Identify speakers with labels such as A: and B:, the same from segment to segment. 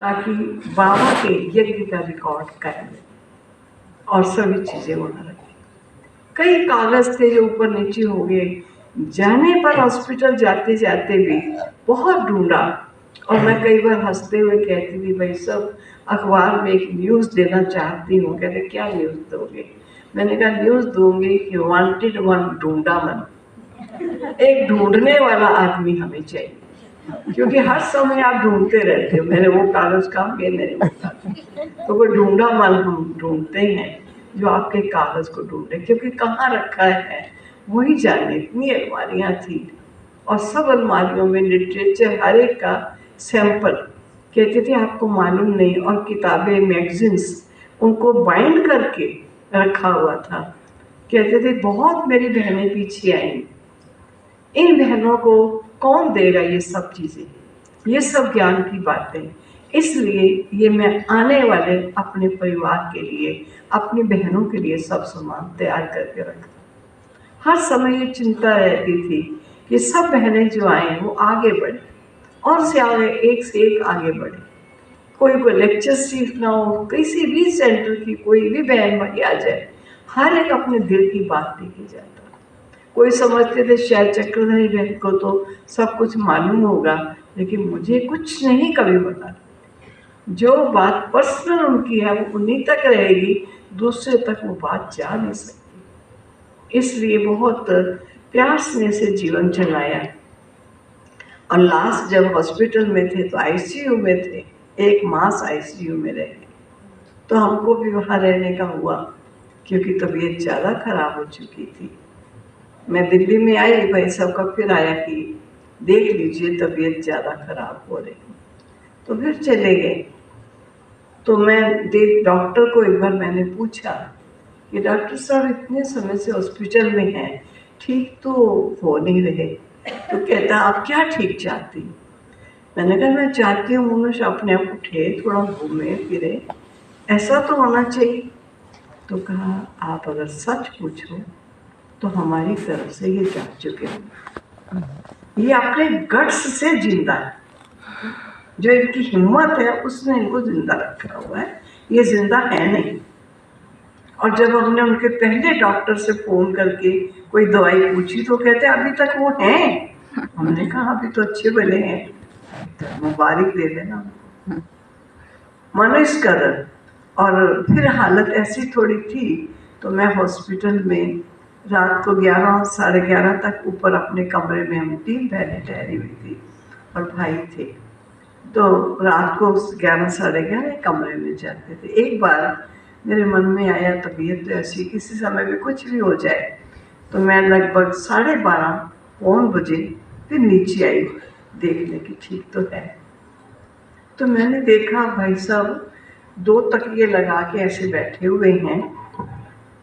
A: ताकि बाबा के यज्ञ का रिकॉर्ड कायम रहे और सभी चीजें वहां रखी। कई कागज थे जो ऊपर नीचे हो गए। जाने पर हॉस्पिटल जाते जाते भी बहुत ढूंढा और मैं कई बार हंसते हुए कहती थी, भाई सब अखबार में एक न्यूज़ देना चाहती हूँ। कहते क्या न्यूज़ दोगे? मैंने कहा न्यूज़ दूंगी कि वांटेड वन ढूंढा मन। एक ढूंढने वाला आदमी हमें चाहिए, क्योंकि हर समय आप ढूंढते रहते हो, मैंने वो कागज कहा, ये मेरे वो कागज। तो वो ढूंढा मन हम ढूंढते हैं जो आपके कागज को ढूंढे, क्योंकि कहाँ रखा है वही जाने। इतनी अलमारियां थी और सब अलमारियों में लिटरेचर हर एक का सैंपल। कहते थे आपको मालूम नहीं, और किताबें मैगजीन्स उनको बाइंड करके रखा हुआ था। कहते थे बहुत मेरी बहनें पीछे आई, इन बहनों को कौन देगा ये सब चीजें, ये सब ज्ञान की बातें। इसलिए ये मैं आने वाले अपने परिवार के लिए, अपनी बहनों के लिए सब सामान तैयार करके रखता। हर समय ये चिंता रहती थी कि सब बहनें जो आए वो आगे बढ़े और से आगे, एक से एक आगे बढ़े। कोई लेक्चर सीखना हो, किसी भी सेंटर की कोई भी बहन वही आ जाए, हर एक अपने दिल की बात लेके जाता। कोई समझते थे शायद चक्रधरी बहन को तो सब कुछ मालूम होगा, लेकिन मुझे कुछ नहीं कभी पता। जो बात पर्सनल उनकी है वो उन्हीं तक रहेगी, दूसरे तक वो बात जा नहीं सकती। इसलिए बहुत प्यार स्नेह से जीवन चलाया। और लास्ट जब हॉस्पिटल में थे तो आईसीयू में थे, 1 मास आईसीयू में रहे। तो हमको भी वहाँ रहने का हुआ, क्योंकि तबीयत ज़्यादा खराब हो चुकी थी। मैं दिल्ली में आई, भाई सबका फिर आया कि देख लीजिए तबीयत ज़्यादा खराब हो रही, तो फिर चले गए। तो मैं डॉक्टर को एक बार मैंने पूछा कि डॉक्टर साहब इतने समय से हॉस्पिटल में हैं, ठीक तो हो नहीं रहे। तो कहता आप क्या ठीक चाहती? मैंने कहा मैं चाहती हूँ मनुष्य अपने आप उठे, थोड़ा घूमे फिरे, ऐसा तो होना चाहिए। तो कहा आप अगर सच पूछो तो हमारी तरफ से ये जा चुके हैं, ये अपने गट्स से जिंदा है, जो इनकी हिम्मत है उसने इनको जिंदा रखा हुआ है, ये जिंदा है नहीं। और जब हमने उनके पहले डॉक्टर से फोन करके कोई दवाई पूछी तो कहते अभी तक वो हैं। हमने कहा अभी तो अच्छे भले हैं, मुबारक दे देना मनुष्य कदर। और फिर हालत ऐसी थोड़ी थी तो मैं हॉस्पिटल में रात को 11 साढ़े 11 तक ऊपर अपने कमरे में, हम 3 बहनें ठहरी हुई थी और भाई थे। तो रात को 11 साढ़े 11 कमरे में जाते थे। एक बार मेरे मन में आया तबीयत तो ऐसी, किसी समय भी कुछ भी हो जाए, तो मैं लगभग 12:30 पौन बजे फिर नीचे आई देखने की ठीक तो है। तो मैंने देखा भाई साहब 2 तकिए लगा के ऐसे बैठे हुए हैं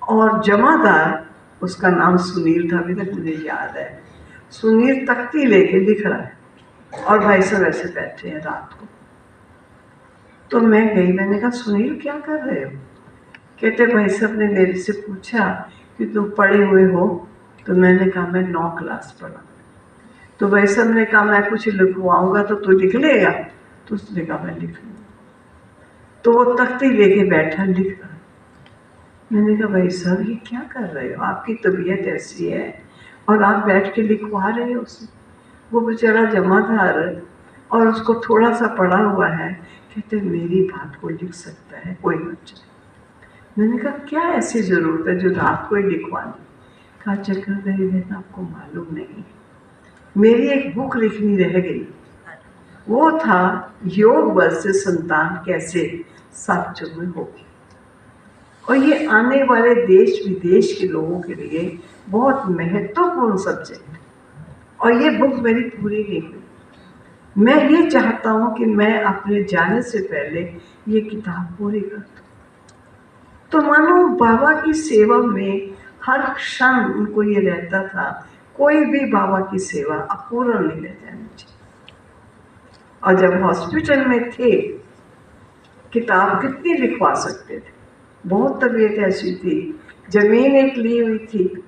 A: और जमादार, उसका नाम सुनील था, अभी तक मुझे याद है, सुनील तख्ती लेके लिख रहा है और भाई साहब ऐसे बैठे हैं रात को। तो मैं गई, मैंने कहा सुनील क्या कर रहे हो? कहते भाई साहब ने मेरे से पूछा कि तुम पढ़े हुए हो? तो मैंने कहा मैं 9 क्लास पढ़ा। तो भाई साहब ने कहा मैं कुछ लिखवाऊंगा तो तू लिख लेगा? तो उसने कहा मैं लिख लूँगा। तो वो तख्ती लेके बैठा लिख रहा। मैंने कहा भाई साहब ये क्या कर रहे हो, आपकी तबीयत ऐसी है और आप बैठ के लिखवा रहे हो उसे? वो बेचारा जमादार और उसको थोड़ा सा पढ़ा हुआ है, कहते मेरी बात को लिख सकता है कोई बच्चा। मैंने कहा क्या ऐसी जरूरत है जो रात को ही लिखवानी? कहा चक्रधरी बहन आपको मालूम नहीं, मेरी एक बुक लिखनी रह गई, वो था योग बल से संतान कैसे साक्षर में होगी। और ये आने वाले देश विदेश के लोगों के लिए बहुत महत्वपूर्ण सब्जेक्ट है। और ये बुक मेरी पूरी नहीं हुई। मैं ये चाहता हूँ कि मैं अपने जाने से पहले ये किताब पूरी कर दूँ। तो मानो बाबा की सेवा में हर क्षण उनको ये रहता था, कोई भी बाबा की सेवा अपूर्ण नहीं रह जानी चाहिए। और जब हॉस्पिटल में थे, किताब कितनी लिखवा सकते थे, बहुत तबीयत ऐसी थी। जमीन एक ली हुई थी,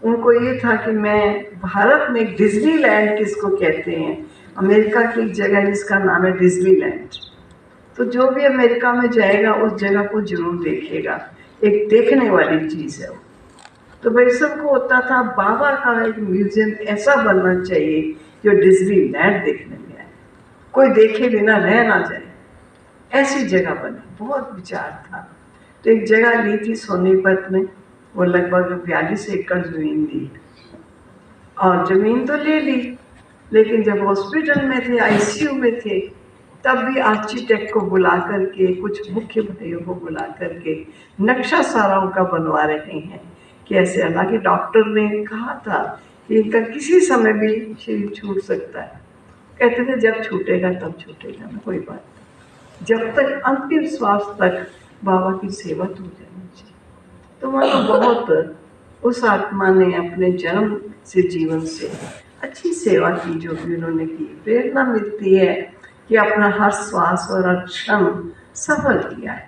A: उनको ये था कि मैं भारत में डिज्नीलैंड किसको कहते हैं, अमेरिका की एक जगह जिसका नाम है डिज्नीलैंड, तो जो भी अमेरिका में जाएगा उस जगह को जरूर देखेगा, एक देखने वाली चीज़ है वो। तो भाई सबको होता था बाबा का एक म्यूजियम ऐसा बनना चाहिए जो डिज्नीलैंड देखने में आए, कोई देखे बिना रह ना जाए, ऐसी जगह बनी। बहुत विचार था। तो एक जगह ली थी सोनीपत में, वो लगभग 42 एकड़ जमीन ली, और जमीन तो ले ली, लेकिन जब हॉस्पिटल में थे, आईसीयू में थे, तब भी आर्किटेक्ट को बुला करके, कुछ मुख्य भाइयों को बुला करके नक्शा सारा उनका बनवा रहे हैं कि ऐसे। हालांकि डॉक्टर ने कहा था कि इनका किसी समय भी शरीर छूट सकता है, कहते थे जब छूटेगा तब छूटेगा ना, कोई बात नहीं, जब तक अंतिम श्वास तक बाबा की सेवा तो जानी चाहिए। तो मानो बहुत उस आत्मा ने अपने जन्म से, जीवन से अच्छी सेवा की, जो भी उन्होंने की। प्रेरणा मिलती है कि अपना हर श्वास और हर क्षण सफल किया है।